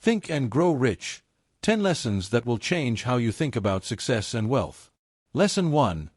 Think and Grow Rich. 10 Lessons that will change how you think about success and wealth. Lesson 1.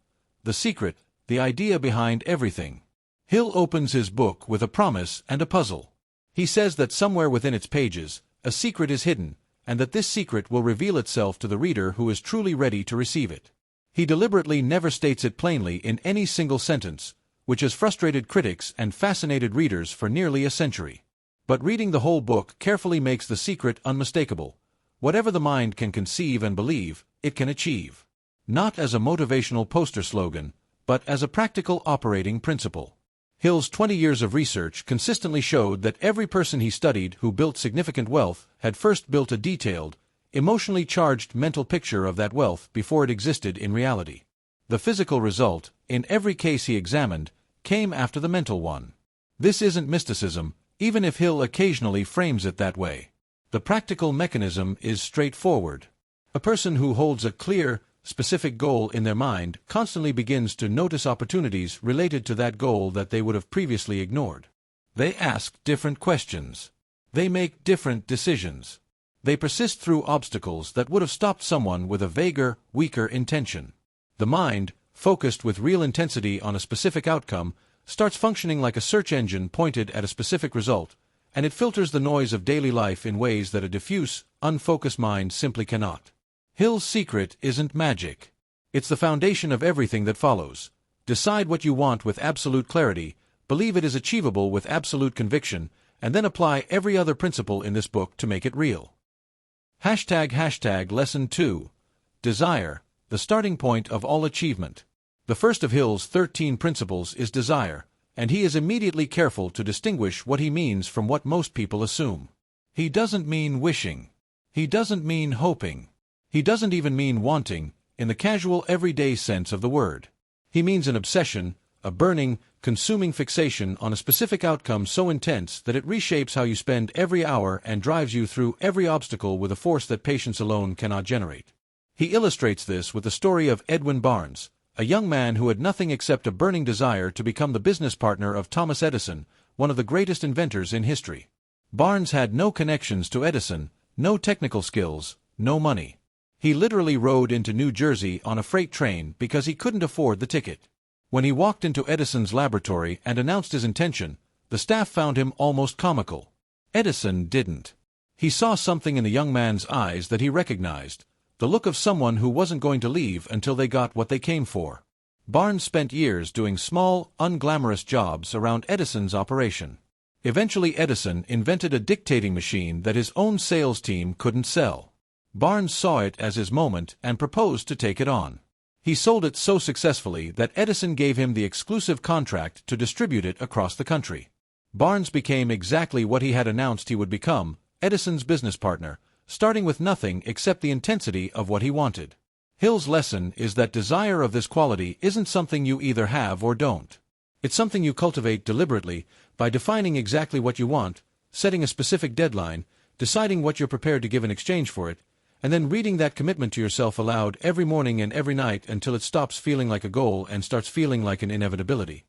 The secret, the idea behind everything. Hill opens his book with a promise and a puzzle. He says that somewhere within its pages, a secret is hidden, and that this secret will reveal itself to the reader who is truly ready to receive it. He deliberately never states it plainly in any single sentence, which has frustrated critics and fascinated readers for nearly a century. But reading the whole book carefully makes the secret unmistakable. Whatever the mind can conceive and believe, it can achieve. Not as a motivational poster slogan, but as a practical operating principle. Hill's 20 years of research consistently showed that every person he studied who built significant wealth had first built a detailed, emotionally charged mental picture of that wealth before it existed in reality. The physical result, in every case he examined, came after the mental one. This isn't mysticism, even if Hill occasionally frames it that way. The practical mechanism is straightforward. A person who holds a clear, specific goal in their mind constantly begins to notice opportunities related to that goal that they would have previously ignored. They ask different questions. They make different decisions. They persist through obstacles that would have stopped someone with a vaguer, weaker intention. The mind, focused with real intensity on a specific outcome, starts functioning like a search engine pointed at a specific result, and it filters the noise of daily life in ways that a diffuse, unfocused mind simply cannot. Hill's secret isn't magic. It's the foundation of everything that follows. Decide what you want with absolute clarity, believe it is achievable with absolute conviction, and then apply every other principle in this book to make it real. Lesson 2. Desire, the starting point of all achievement. The first of Hill's 13 principles is desire, and he is immediately careful to distinguish what he means from what most people assume. He doesn't mean wishing. He doesn't mean hoping. He doesn't even mean wanting, in the casual everyday sense of the word. He means an obsession, a burning, consuming fixation on a specific outcome so intense that it reshapes how you spend every hour and drives you through every obstacle with a force that patience alone cannot generate. He illustrates this with the story of Edwin Barnes, a young man who had nothing except a burning desire to become the business partner of Thomas Edison, one of the greatest inventors in history. Barnes had no connections to Edison, no technical skills, no money. He literally rode into New Jersey on a freight train because he couldn't afford the ticket. When he walked into Edison's laboratory and announced his intention, the staff found him almost comical. Edison didn't. He saw something in the young man's eyes that he recognized, the look of someone who wasn't going to leave until they got what they came for. Barnes spent years doing small, unglamorous jobs around Edison's operation. Eventually Edison invented a dictating machine that his own sales team couldn't sell. Barnes saw it as his moment and proposed to take it on. He sold it so successfully that Edison gave him the exclusive contract to distribute it across the country. Barnes became exactly what he had announced he would become, Edison's business partner, starting with nothing except the intensity of what he wanted. Hill's lesson is that desire of this quality isn't something you either have or don't. It's something you cultivate deliberately by defining exactly what you want, setting a specific deadline, deciding what you're prepared to give in exchange for it, and then reading that commitment to yourself aloud every morning and every night until it stops feeling like a goal and starts feeling like an inevitability.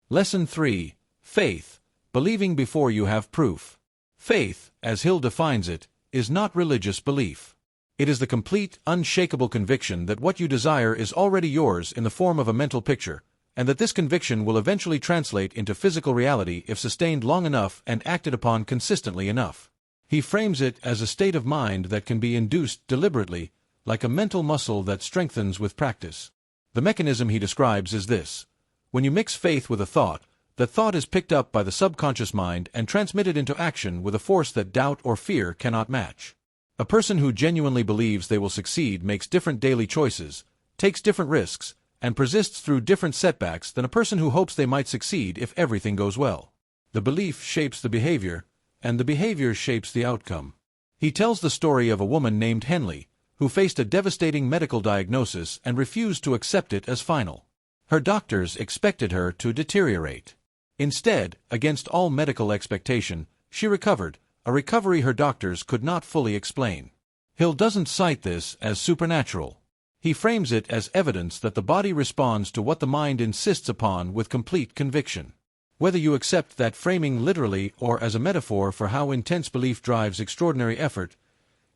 Lesson 3. Faith, believing before you have proof. Faith, as Hill defines it, is not religious belief. It is the complete, unshakable conviction that what you desire is already yours in the form of a mental picture, and that this conviction will eventually translate into physical reality if sustained long enough and acted upon consistently enough. He frames it as a state of mind that can be induced deliberately, like a mental muscle that strengthens with practice. The mechanism he describes is this. When you mix faith with a thought, that thought is picked up by the subconscious mind and transmitted into action with a force that doubt or fear cannot match. A person who genuinely believes they will succeed makes different daily choices, takes different risks, and persists through different setbacks than a person who hopes they might succeed if everything goes well. The belief shapes the behavior, and the behavior shapes the outcome. He tells the story of a woman named Henley, who faced a devastating medical diagnosis and refused to accept it as final. Her doctors expected her to deteriorate. Instead, against all medical expectation, she recovered, a recovery her doctors could not fully explain. Hill doesn't cite this as supernatural. He frames it as evidence that the body responds to what the mind insists upon with complete conviction. Whether you accept that framing literally or as a metaphor for how intense belief drives extraordinary effort,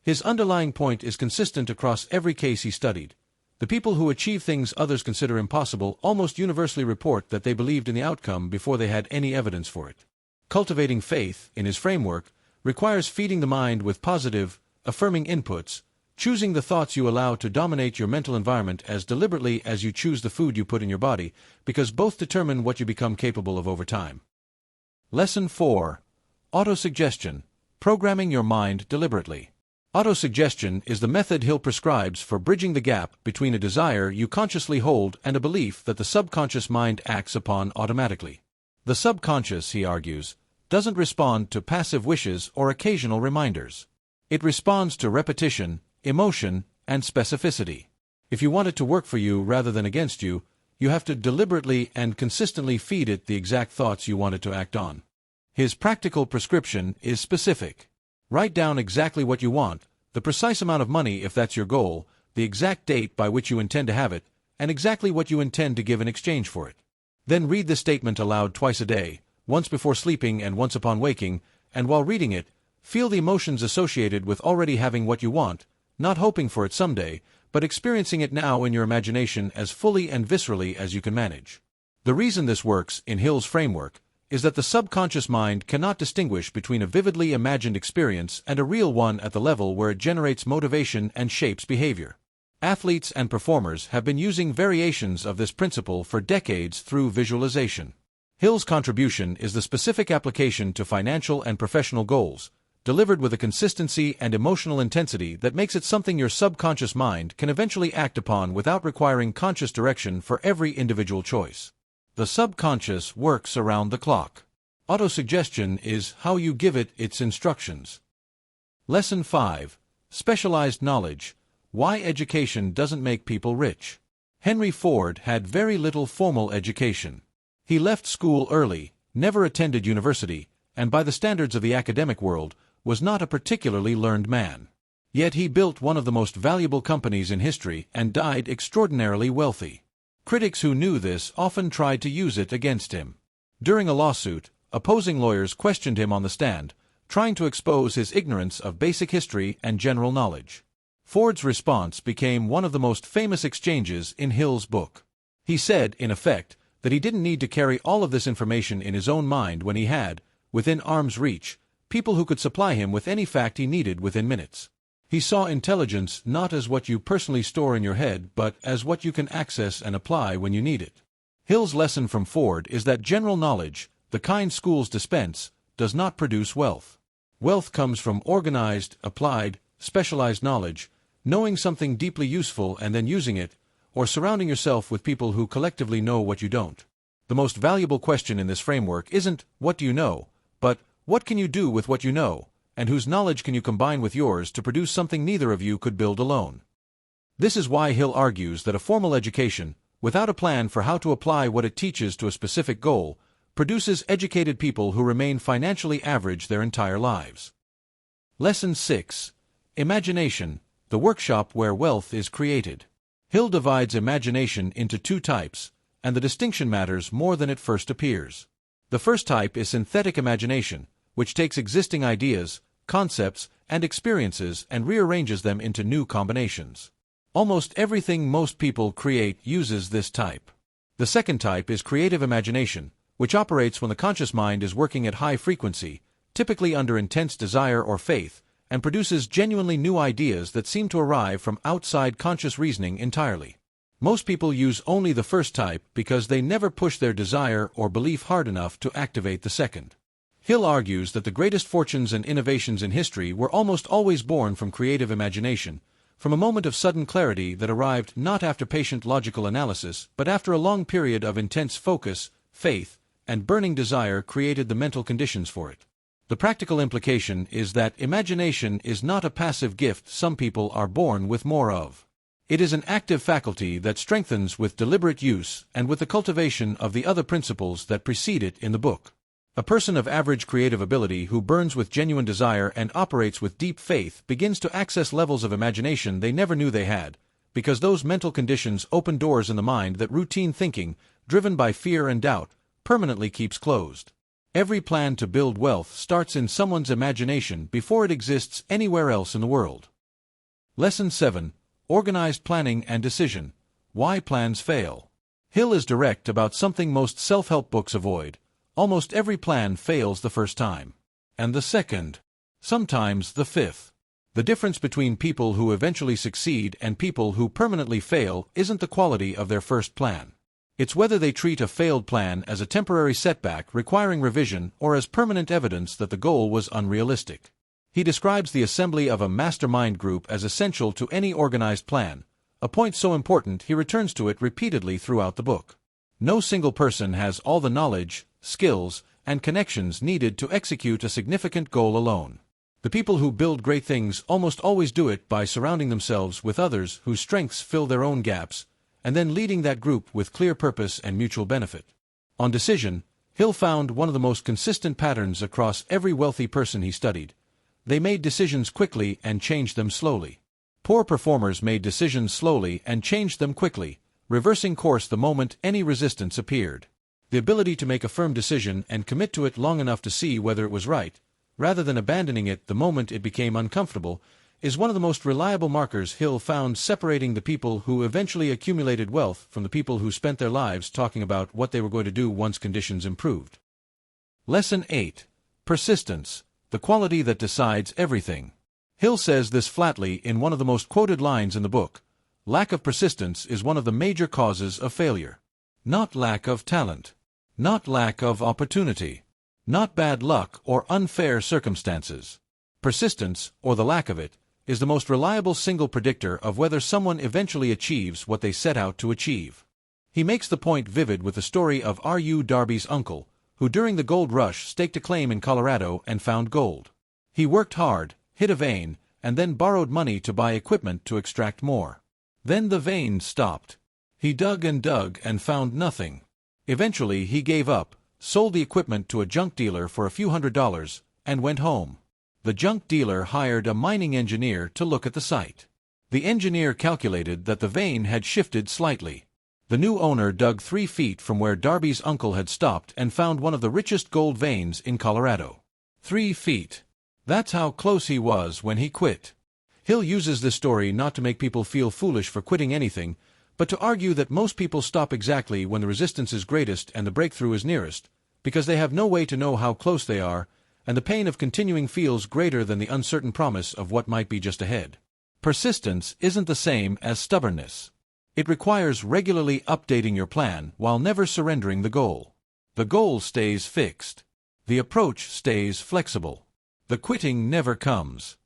his underlying point is consistent across every case he studied. The people who achieve things others consider impossible almost universally report that they believed in the outcome before they had any evidence for it. Cultivating faith, in his framework, requires feeding the mind with positive, affirming inputs, choosing the thoughts you allow to dominate your mental environment as deliberately as you choose the food you put in your body, because both determine what you become capable of over time. Lesson 4. Autosuggestion. Programming your mind deliberately. Autosuggestion is the method Hill prescribes for bridging the gap between a desire you consciously hold and a belief that the subconscious mind acts upon automatically. The subconscious, he argues, doesn't respond to passive wishes or occasional reminders. It responds to repetition, emotion, and specificity. If you want it to work for you rather than against you, you have to deliberately and consistently feed it the exact thoughts you want it to act on. His practical prescription is specific. Write down exactly what you want, the precise amount of money if that's your goal, the exact date by which you intend to have it, and exactly what you intend to give in exchange for it. Then read the statement aloud twice a day, once before sleeping and once upon waking, and while reading it, feel the emotions associated with already having what you want, not hoping for it someday, but experiencing it now in your imagination as fully and viscerally as you can manage. The reason this works, in Hill's framework, is that the subconscious mind cannot distinguish between a vividly imagined experience and a real one at the level where it generates motivation and shapes behavior. Athletes and performers have been using variations of this principle for decades through visualization. Hill's contribution is the specific application to financial and professional goals, delivered with a consistency and emotional intensity that makes it something your subconscious mind can eventually act upon without requiring conscious direction for every individual choice. The subconscious works around the clock. Autosuggestion is how you give it its instructions. Lesson 5. Specialized knowledge. Why education doesn't make people rich. Henry Ford had very little formal education. He left school early, never attended university, and by the standards of the academic world, was not a particularly learned man. Yet he built one of the most valuable companies in history and died extraordinarily wealthy. Critics who knew this often tried to use it against him. During a lawsuit, opposing lawyers questioned him on the stand, trying to expose his ignorance of basic history and general knowledge. Ford's response became one of the most famous exchanges in Hill's book. He said, in effect, that he didn't need to carry all of this information in his own mind when he had, within arm's reach, people who could supply him with any fact he needed within minutes. He saw intelligence not as what you personally store in your head, but as what you can access and apply when you need it. Hill's lesson from Ford is that general knowledge, the kind schools dispense, does not produce wealth. Wealth comes from organized, applied, specialized knowledge, knowing something deeply useful and then using it, or surrounding yourself with people who collectively know what you don't. The most valuable question in this framework isn't, what do you know, but, what can you do with what you know, and whose knowledge can you combine with yours to produce something neither of you could build alone. This is why Hill argues that a formal education, without a plan for how to apply what it teaches to a specific goal, produces educated people who remain financially average their entire lives. Lesson 6. Imagination, the workshop where wealth is created. Hill divides imagination into two types, and the distinction matters more than it first appears. The first type is synthetic imagination, which takes existing ideas, concepts, and experiences and rearranges them into new combinations. Almost everything most people create uses this type. The second type is creative imagination, which operates when the conscious mind is working at high frequency, typically under intense desire or faith, and produces genuinely new ideas that seem to arrive from outside conscious reasoning entirely. Most people use only the first type because they never push their desire or belief hard enough to activate the second. Hill argues that the greatest fortunes and innovations in history were almost always born from creative imagination, from a moment of sudden clarity that arrived not after patient logical analysis, but after a long period of intense focus, faith, and burning desire created the mental conditions for it. The practical implication is that imagination is not a passive gift some people are born with more of. It is an active faculty that strengthens with deliberate use and with the cultivation of the other principles that precede it in the book. A person of average creative ability who burns with genuine desire and operates with deep faith begins to access levels of imagination they never knew they had, because those mental conditions open doors in the mind that routine thinking, driven by fear and doubt, permanently keeps closed. Every plan to build wealth starts in someone's imagination before it exists anywhere else in the world. Lesson 7. Organized Planning and Decision. Why Plans Fail. Hill is direct about something most self-help books avoid. Almost every plan fails the first time. And the second. Sometimes the fifth. The difference between people who eventually succeed and people who permanently fail isn't the quality of their first plan. It's whether they treat a failed plan as a temporary setback requiring revision or as permanent evidence that the goal was unrealistic. He describes the assembly of a mastermind group as essential to any organized plan, a point so important he returns to it repeatedly throughout the book. No single person has all the knowledge, skills, and connections needed to execute a significant goal alone. The people who build great things almost always do it by surrounding themselves with others whose strengths fill their own gaps, and then leading that group with clear purpose and mutual benefit. On decision, Hill found one of the most consistent patterns across every wealthy person he studied. They made decisions quickly and changed them slowly. Poor performers made decisions slowly and changed them quickly, reversing course the moment any resistance appeared. The ability to make a firm decision and commit to it long enough to see whether it was right, rather than abandoning it the moment it became uncomfortable, is one of the most reliable markers Hill found separating the people who eventually accumulated wealth from the people who spent their lives talking about what they were going to do once conditions improved. Lesson 8. Persistence, the quality that decides everything. Hill says this flatly in one of the most quoted lines in the book. Lack of persistence is one of the major causes of failure. Not lack of talent. Not lack of opportunity. Not bad luck or unfair circumstances. Persistence, or the lack of it, is the most reliable single predictor of whether someone eventually achieves what they set out to achieve. He makes the point vivid with the story of R.U. Darby's uncle, who during the gold rush staked a claim in Colorado and found gold. He worked hard, hit a vein, and then borrowed money to buy equipment to extract more. Then the vein stopped. He dug and found nothing. Eventually he gave up, sold the equipment to a junk dealer for a few $100s, and went home. The junk dealer hired a mining engineer to look at the site. The engineer calculated that the vein had shifted slightly. The new owner dug 3 feet from where Darby's uncle had stopped and found one of the richest gold veins in Colorado. 3 feet. That's how close he was when he quit. Hill uses this story not to make people feel foolish for quitting anything, but to argue that most people stop exactly when the resistance is greatest and the breakthrough is nearest, because they have no way to know how close they are, and the pain of continuing feels greater than the uncertain promise of what might be just ahead. Persistence isn't the same as stubbornness. It requires regularly updating your plan while never surrendering the goal. The goal stays fixed. The approach stays flexible. The quitting never comes.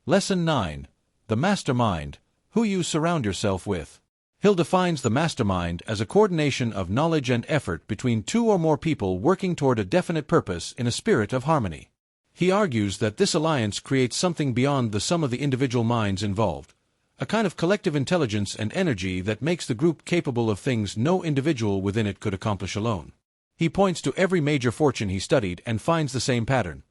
Lesson 9. The Mastermind, Who You Surround Yourself With. Hill defines the mastermind as a coordination of knowledge and effort between 2 or more people working toward a definite purpose in a spirit of harmony. He argues that this alliance creates something beyond the sum of the individual minds involved, a kind of collective intelligence and energy that makes the group capable of things no individual within it could accomplish alone. He points to every major fortune he studied and finds the same pattern.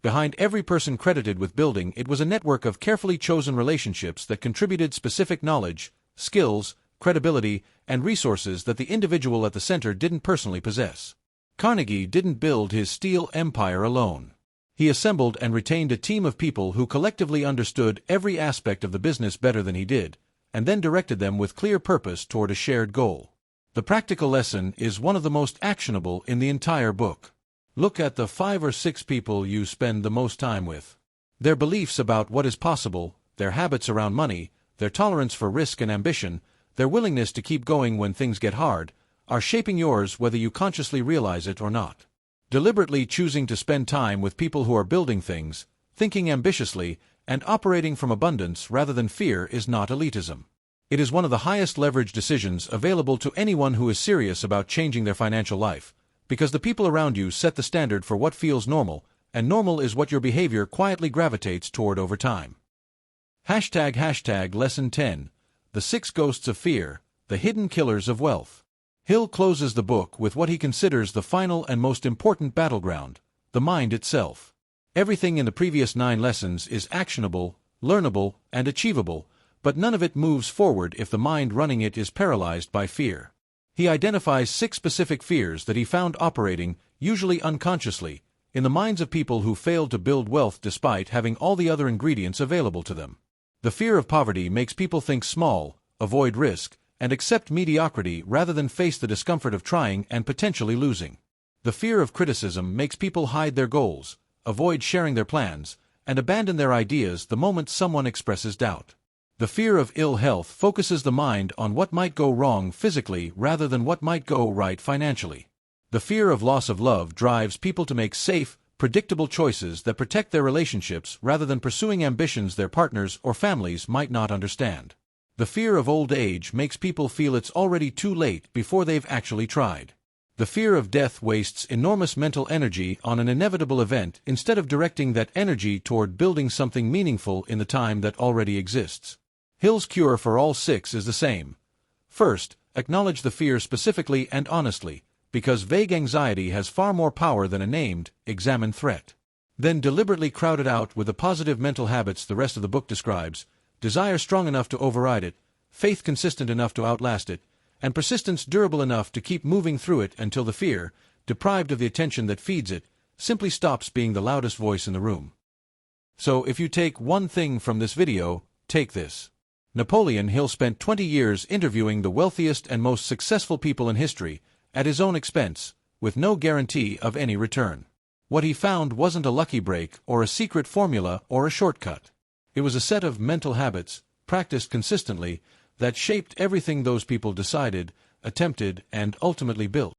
Behind every person credited with building it was a network of carefully chosen relationships that contributed specific knowledge, skills, credibility, and resources that the individual at the center didn't personally possess. Carnegie didn't build his steel empire alone. He assembled and retained a team of people who collectively understood every aspect of the business better than he did, and then directed them with clear purpose toward a shared goal. The practical lesson is one of the most actionable in the entire book. Look at the 5 or 6 people you spend the most time with. Their beliefs about what is possible, their habits around money, their tolerance for risk and ambition, their willingness to keep going when things get hard, are shaping yours whether you consciously realize it or not. Deliberately choosing to spend time with people who are building things, thinking ambitiously, and operating from abundance rather than fear is not elitism. It is one of the highest leverage decisions available to anyone who is serious about changing their financial life, because the people around you set the standard for what feels normal, and normal is what your behavior quietly gravitates toward over time. ## Lesson 10. The 6 Ghosts of Fear, the Hidden Killers of Wealth. Hill closes the book with what he considers the final and most important battleground, the mind itself. Everything in the previous 9 lessons is actionable, learnable, and achievable, but none of it moves forward if the mind running it is paralyzed by fear. He identifies 6 specific fears that he found operating, usually unconsciously, in the minds of people who failed to build wealth despite having all the other ingredients available to them. The fear of poverty makes people think small, avoid risk, and accept mediocrity rather than face the discomfort of trying and potentially losing. The fear of criticism makes people hide their goals, avoid sharing their plans, and abandon their ideas the moment someone expresses doubt. The fear of ill health focuses the mind on what might go wrong physically rather than what might go right financially. The fear of loss of love drives people to make safe, predictable choices that protect their relationships rather than pursuing ambitions their partners or families might not understand. The fear of old age makes people feel it's already too late before they've actually tried. The fear of death wastes enormous mental energy on an inevitable event instead of directing that energy toward building something meaningful in the time that already exists. Hill's cure for all 6 is the same. First, acknowledge the fear specifically and honestly, because vague anxiety has far more power than a named, examined threat. Then deliberately crowd it out with the positive mental habits the rest of the book describes: desire strong enough to override it, faith consistent enough to outlast it, and persistence durable enough to keep moving through it until the fear, deprived of the attention that feeds it, simply stops being the loudest voice in the room. So if you take one thing from this video, take this. Napoleon Hill spent 20 years interviewing the wealthiest and most successful people in history, at his own expense, with no guarantee of any return. What he found wasn't a lucky break or a secret formula or a shortcut. It was a set of mental habits, practiced consistently, that shaped everything those people decided, attempted, and ultimately built.